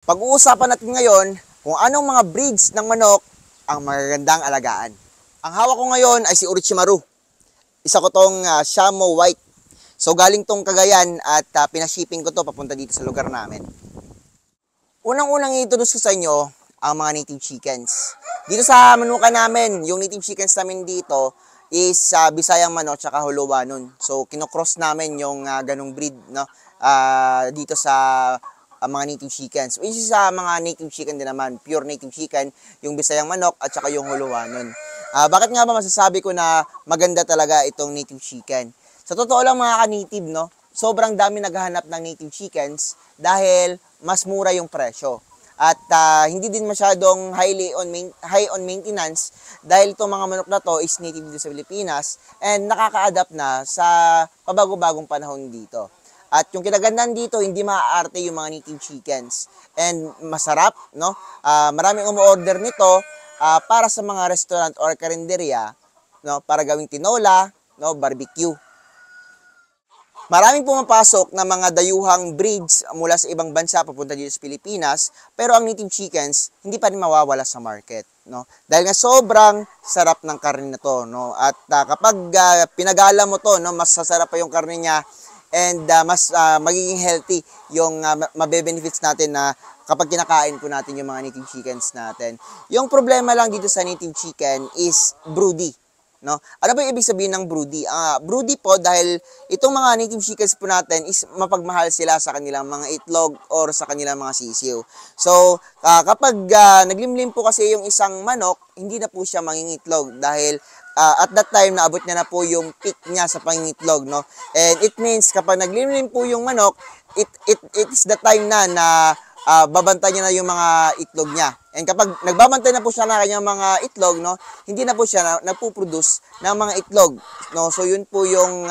Pag-uusapan natin ngayon kung anong mga breeds ng manok ang magagandang alagaan. Ang hawak ko ngayon ay si Orochimaru. Isa ko tong Shamo White. So galing tong Cagayan at pinashipping ko to papunta dito sa lugar namin. Unang-unang introduce ko sa inyo ang mga native chickens. Dito sa manukan namin, yung native chickens namin dito is Bisayang manok tsaka Huluwanon. So kinocross namin yung ganong breed, no? Dito sa mga native chickens. Which is mga native chicken din naman, pure native chicken, yung Bisayang manok at saka yung Huluwanon. Bakit nga ba masasabi ko na maganda talaga itong native chicken? Sa totoo lang mga ka-native, no? Sobrang dami naghahanap ng native chickens dahil mas mura yung presyo. At hindi din masyadong high on maintenance dahil itong mga manok na to is native dito sa Pilipinas and nakaka-adapt na sa pabago-bagong panahon dito. At yung kinagandaan dito, hindi maaarte yung mga native chickens. And masarap, no? Maraming umu-order nito para sa mga restaurant or karinderya, no? Para gawing tinola, no? Barbecue. Maraming pumapasok na mga dayuhang breeds mula sa ibang bansa papunta dito sa Pilipinas, pero ang native chickens hindi pa rin mawawala sa market, no? Dahil nga sobrang sarap ng karne na to, no? At kapag pinagala mo to, no, mas sasarap pa yung karne niya and mas magiging healthy yung mabe-benefits natin na kapag kinakain po natin yung mga native chickens natin. Yung problema lang dito sa native chicken is broody. No? Ano ba yung ibig sabihin ng broody? Broody po dahil itong mga native chickens po natin is mapagmahal sila sa kanilang mga itlog or sa kanilang mga sisiw. So, kapag naglimlim po kasi yung isang manok, hindi na po siya mangingitlog dahil at that time naabot niya na po yung peak niya sa pangingitlog, no? And it means kapag naglimlim po yung manok, it is the time na babantay niya na yung mga itlog niya. And kapag nagbabantay na po siya ng kanyang mga itlog, no, hindi na po siya nagpo-produce ng mga itlog, no. So yun po yung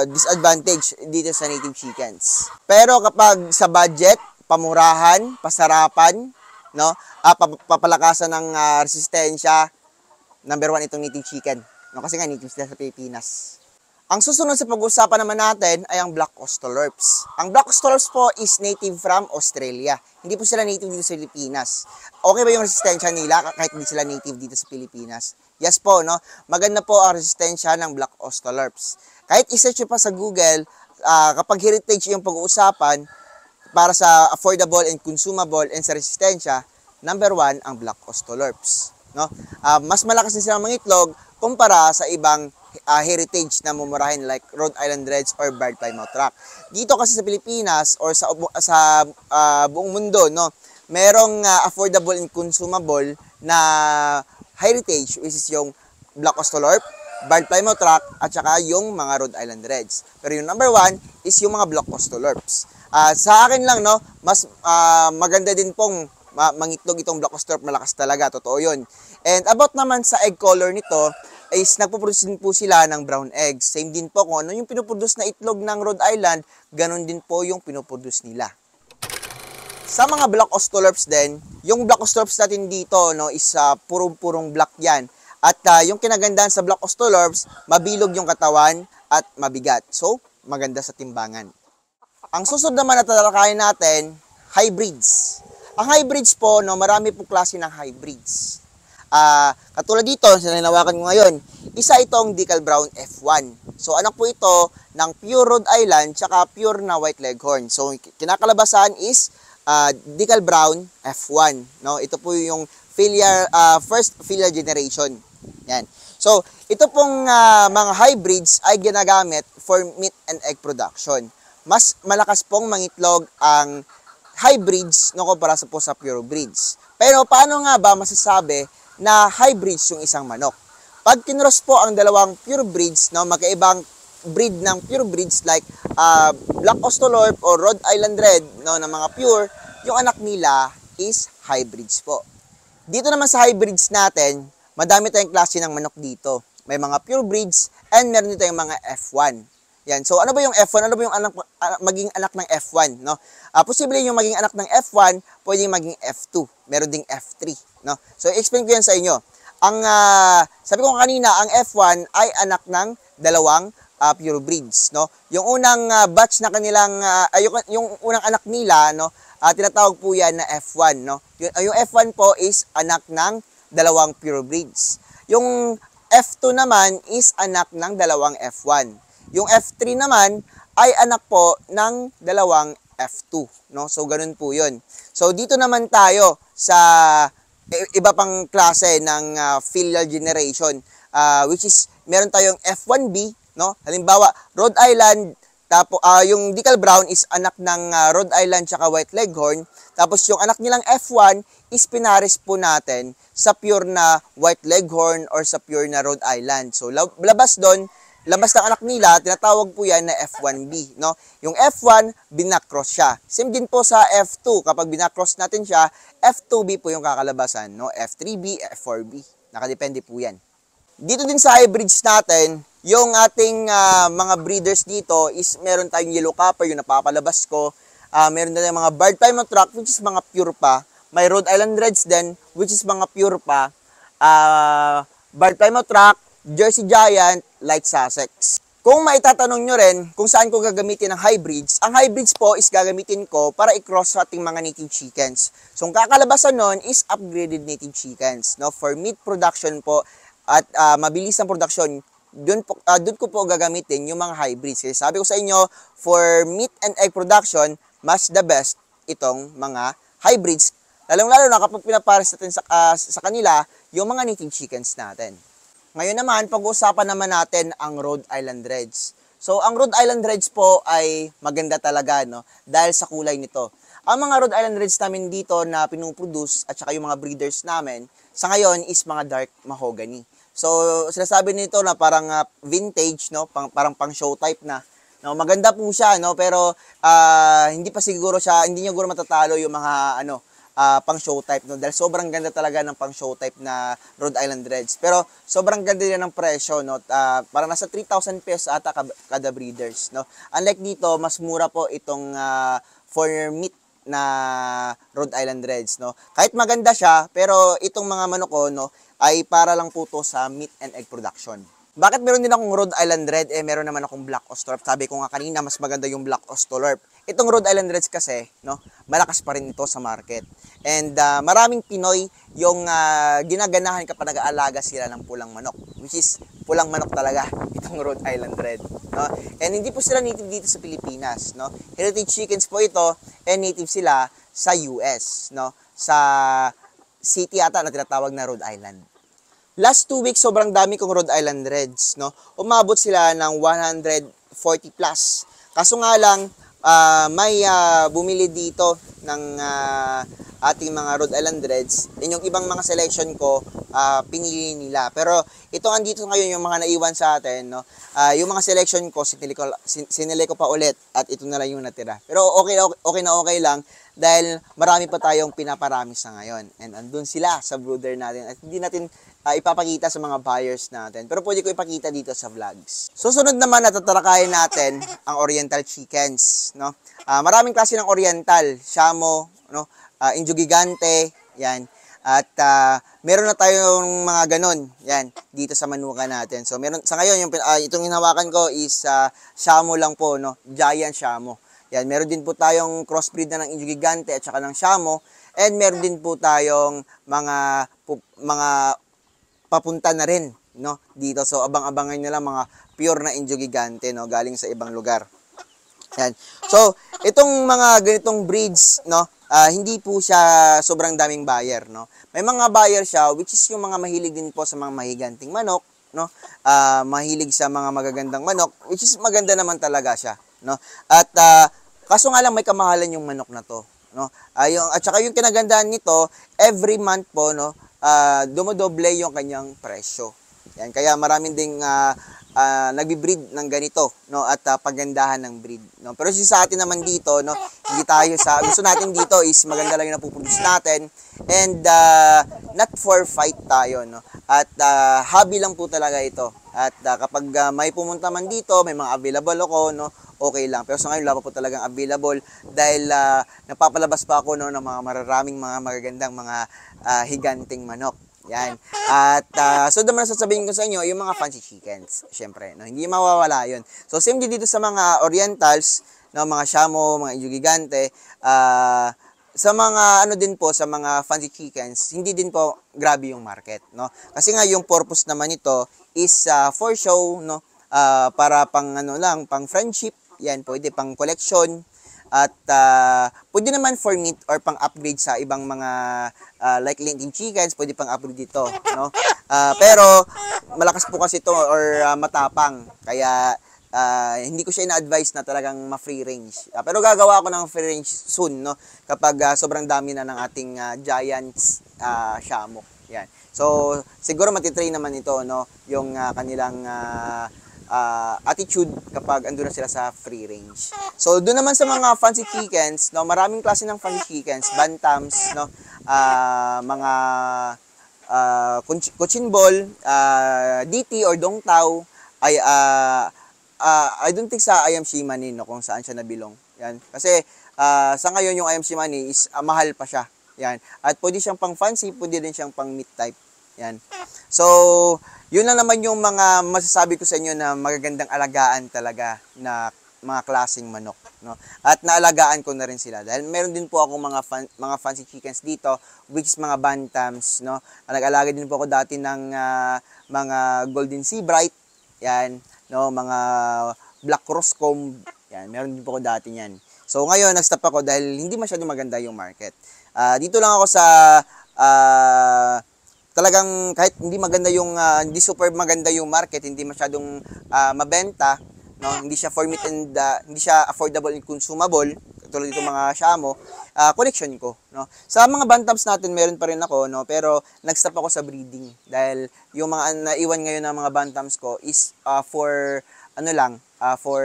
disadvantage dito sa native chickens. Pero kapag sa budget, pamurahan, pasarapan, no, papalakasan ng resistensya, number 1 itong native chicken, no, kasi nga native sila sa Pilipinas. Ang susunod sa pag-uusapan naman natin ay ang Black Australorps. Ang Black Australorps po is native from Australia. Hindi po sila native dito sa Pilipinas. Okay ba yung resistensya nila kahit hindi sila native dito sa Pilipinas? Yes po, no? Maganda po ang resistensya ng Black Australorps. Kahit isearch nyo pa sa Google, kapag heritage yung pag-uusapan, para sa affordable and consumable and sa resistensya, number 1 ang Black Australorps. No? Mas malakas din silang mga itlog kumpara sa ibang heritage na mumurahin like Rhode Island Reds or Barred Plymouth Rock. Dito kasi sa Pilipinas or sa buong mundo, no, merong affordable and consumable na heritage which is yung Black Australorp, Barred Plymouth Rock at saka yung mga Rhode Island Reds. Pero yung number 1 is yung mga Black Australorps. Sa akin lang, no, mas maganda din pong mangitlog itong Black Australorp, malakas talaga, totoo yun. And about naman sa egg color nito, is nagpo-produce din po sila ng brown eggs. Same din po kung ano yung pinoproduce na itlog ng Rhode Island, ganun din po yung pinoproduce nila. Sa mga Black Australorps din, yung Black Australorps natin dito, no, is purong-purong black yan. At yung kinagandaan sa Black Australorps, mabilog yung katawan at mabigat. So, maganda sa timbangan. Ang susunod naman na tatalakayin natin, hybrids. Ang hybrids po, no, marami po klase ng hybrids. Katulad dito, sinanawakan ko ngayon, isa itong Decal Brown F1. So, anak po ito ng pure Rhode Island tsaka pure na White Leghorn. So, kinakalabasan is Decal Brown F1. No? Ito po yung first filial generation. Yan. So, ito pong mga hybrids ay ginagamit for meat and egg production. Mas malakas pong mangitlog ang hybrids no, kumpara po sa pure breeds. Pero paano nga ba masasabi na hybrids yung isang manok? Pag kinross po ang dalawang pure breeds, no, magkaibang breed ng pure breeds like Black Australorp or Rhode Island Red, no, na mga pure, yung anak nila is hybrids po. Dito naman sa hybrids natin, madami tayong klase ng manok dito. May mga pure breeds and meron dito yung mga F1. Yan. So, ano ba yung F1? Ano ba yung maging anak ng F1? No? Posible yung maging anak ng F1, pwedeng maging F2. Meron ding F3. No? So, explain ko yan sa inyo. Sabi ko kanina, ang F1 ay anak ng dalawang pure breeds, no? Yung unang batch na kanilang yung unang anak nila, no, tinatawag po yan na F1, no? Yung F1 po is anak ng dalawang pure breeds. Yung F2 naman is anak ng dalawang F1. Yung F3 naman ay anak po ng dalawang F2, no? So ganun po 'yun. So dito naman tayo sa iba pang klase ng filial generation, which is meron tayong F1B, no? Halimbawa, Rhode Island, tapos yung Decal Brown is anak ng Rhode Island tsaka White Leghorn. Tapos yung anak nilang F1 is pinares po natin sa pure na White Leghorn or sa pure na Rhode Island. So labas doon, labas ng anak nila, tinatawag po yan na F1B, no? Yung F1, binakross siya. Same din po sa F2, kapag binakross natin siya, F2B po yung kakalabasan, no? F3B, F4B. Nakadepende po yan. Dito din sa hybrids natin, yung ating mga breeders dito is meron tayong yellow copper, yung napapalabas ko. Meron tayong mga Barred Plymouth Rock, which is mga pure pa. May Rhode Island Reds din, which is mga pure pa. Barred Plymouth Rock, Jersey Giant, Light Sussex. Kung maitatanong nyo rin kung saan ko gagamitin ang hybrids, ang hybrids po is gagamitin ko para i-cross sa ating mga native chickens. So, ang kakalabasan nun is upgraded native chickens, no? For meat production po at mabilis ang production, dun ko po gagamitin yung mga hybrids. Kasi sabi ko sa inyo, for meat and egg production, mas the best itong mga hybrids. Lalong-lalo na kapag pinapares natin sa kanila yung mga native chickens natin. Ngayon naman, pag-uusapan naman natin ang Rhode Island Reds. So, ang Rhode Island Reds po ay maganda talaga, no? Dahil sa kulay nito. Ang mga Rhode Island Reds namin dito na pinuproduce at saka yung mga breeders namin, sa ngayon is mga dark mahogany. So, sinasabi nito na parang vintage, no? Parang pang show type na. No, maganda po siya, no? Pero hindi pa siguro siya, hindi niya siguro matatalo yung mga pang show type, no? Dahil sobrang ganda talaga ng pang show type na Rhode Island Reds. Pero sobrang ganda din ng presyo, no? Parang nasa 3,000 pesos ata kada breeders, no? Unlike dito, mas mura po itong for meat na Rhode Island Reds, no? Kahit maganda siya, pero itong mga manok ko, no, ay para lang po to sa meat and egg production. Bakit meron din akong Rhode Island Red, meron naman akong Black Australorp? Sabi ko nga kanina, mas maganda yung Black Australorp. Itong Rhode Island Reds kasi, no, malakas pa rin ito sa market. And maraming Pinoy yung ginaganahan kapag nag-aalaga sila ng pulang manok, which is pulang manok talaga itong Rhode Island Red, no? And hindi po sila native dito sa Pilipinas, no? Heritage chickens po ito, and native sila sa US, no? Sa city ata na tinatawag na Rhode Island. Last 2 weeks, sobrang dami kong Rhode Island Reds, no? Umabot sila ng 140 plus. Kaso nga lang, may bumili dito ng ating mga Rhode Island Reds. And yung ibang mga selection ko, pinili nila. Pero ito andito ngayon yung mga naiwan sa atin, no? Yung mga selection ko, sinili ko pa ulit at ito na lang yung natira. Pero okay lang dahil marami pa tayong pinaparami sa ngayon. And andun sila sa brooder natin at hindi natin ipapakita sa mga buyers natin. Pero pwede ko ipakita dito sa vlogs. Susunod naman, tatalakayin natin ang Oriental chickens, no? Maraming klase ng Oriental, Shamo, no? Indio Gigante, yan. At meron na tayong mga ganon, yan, dito sa manuka natin. So meron sa ngayon yung itong hinawakan ko is Shamo lang po, no? Giant Shamo. Yan, meron din po tayong crossbreed na ng Indio Gigante at saka ng Shamo. And meron din po tayong mga papunta na rin, no, dito. So abang-abangan nyo lang mga pure na Indio Gigante, no, galing sa ibang lugar. Yan. So itong mga ganitong breeds, no, hindi po siya sobrang daming buyer, no. May mga buyer siya which is yung mga mahilig din po sa mga mahiganting manok, no. Mahilig sa mga magagandang manok, which is maganda naman talaga siya, no. At kaso nga lang may kamahalan yung manok na to, no. At saka yung kinagandaan nito, every month po, no, dumodoble yung kanyang presyo. Yan, kaya maraming ding nagbi-breed ng ganito, no, at pagandahan ng breed, no. Pero sa atin naman dito, no, hindi tayo sa gusto natin dito is maganda lang yung napuproduce natin and not for fight tayo, no. At hobby lang po talaga ito. At kapag may pumunta man dito, may mga available ako, no, okay lang. Pero sa ngayon, wala pa po talagang available dahil napapalabas pa ako, no, ng mga mararaming mga magagandang mga higanting manok. Yan. At so naman sasabihin ko sa inyo, yung mga fancy chickens, syempre, no, hindi mawawala 'yon. So same din dito sa mga orientals, no, mga Shamo, mga Indio Gigante, sa mga ano din po, sa mga fancy chickens, hindi din po grabe yung market, no. Kasi nga yung purpose naman nito is for show, no, para pang ano lang, pang friendship, yan, pwede pang collection. At pwede naman for meat or pang upgrade sa ibang mga like Linking chickens, pwede pang upgrade dito, no? Pero malakas po kasi ito or matapang. Kaya hindi ko siya ina-advise na talagang ma-free range. Pero gagawa ako ng free range soon, no? Kapag sobrang dami na ng ating giants Shamo. Yan. So siguro matitrain naman ito, no? Yung kanilang attitude kapag andun na sila sa free range. So, doon naman sa mga fancy chickens, no, maraming klase ng fancy chickens, bantams, no, mga cochin ball, DT or dongtao, ay I don't think sa IM Shimani, no, kung saan siya nabilong. Yan. Kasi sa ngayon yung IM Shimani is mahal pa siya. Yan. At pwede siyang pang fancy, pwede din siyang pang meat type. Yan. So, yun lang naman yung mga masasabi ko sa inyo na magagandang alagaan talaga na mga klaseng manok, no? At naalagaan ko na rin sila dahil meron din po ako mga fancy chickens dito, which is mga bantams, no? Nag-alaga din po ako dati ng mga golden sea bright, yan, no, mga black roscomb, yan, meron din po ako dati niyan. So ngayon nag-stop ako dahil hindi masyadong maganda yung market. Dito lang ako sa talagang kahit hindi maganda yung hindi super maganda yung market, hindi masyadong mabenta, no, hindi siya for meat and hindi siya affordable and consumable tulad dito mga Shamo, collection ko, no. Sa mga bantams natin meron pa rin ako, no, pero nag-stop ako sa breeding dahil yung mga naiwan ngayon ng mga bantams ko is for ano lang, for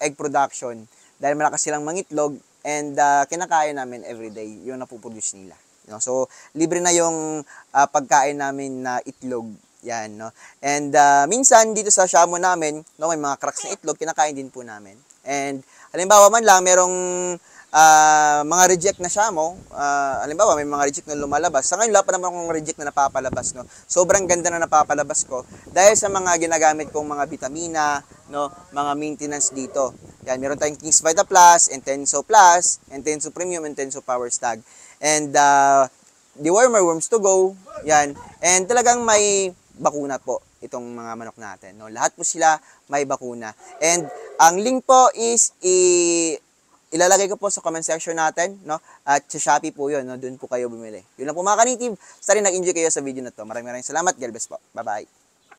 egg production dahil malakas silang mangitlog and kinakain namin everyday yung napuproduce nila. No? So, libre na yung pagkain namin na itlog. Yan, no? And minsan, dito sa Shamo namin, no, may mga cracks na itlog, kinakain din po namin. And, halimbawa man lang, merong mga reject na Shamo, halimbawa, may mga reject na lumalabas. Sa ngayon, wala pa naman akong reject na napapalabas, no? Sobrang ganda na napapalabas ko dahil sa mga ginagamit kong mga vitamina, no, mga maintenance dito. Yan, meron tayong King's Vita Plus, Intenso Plus, Intenso Premium, Intenso Power Stag. And dewormer worms to go, yan. And talagang may bakuna po itong mga manok natin, no. Lahat po sila may bakuna. And ang link po is ilalagay ko po sa comment section natin, no. At sa Shopee po 'yon, no. Doon po kayo bumili. Yun lang po mga ka-native. Sana nag-enjoy kayo sa video na to. Maraming salamat. God bless po. Bye-bye.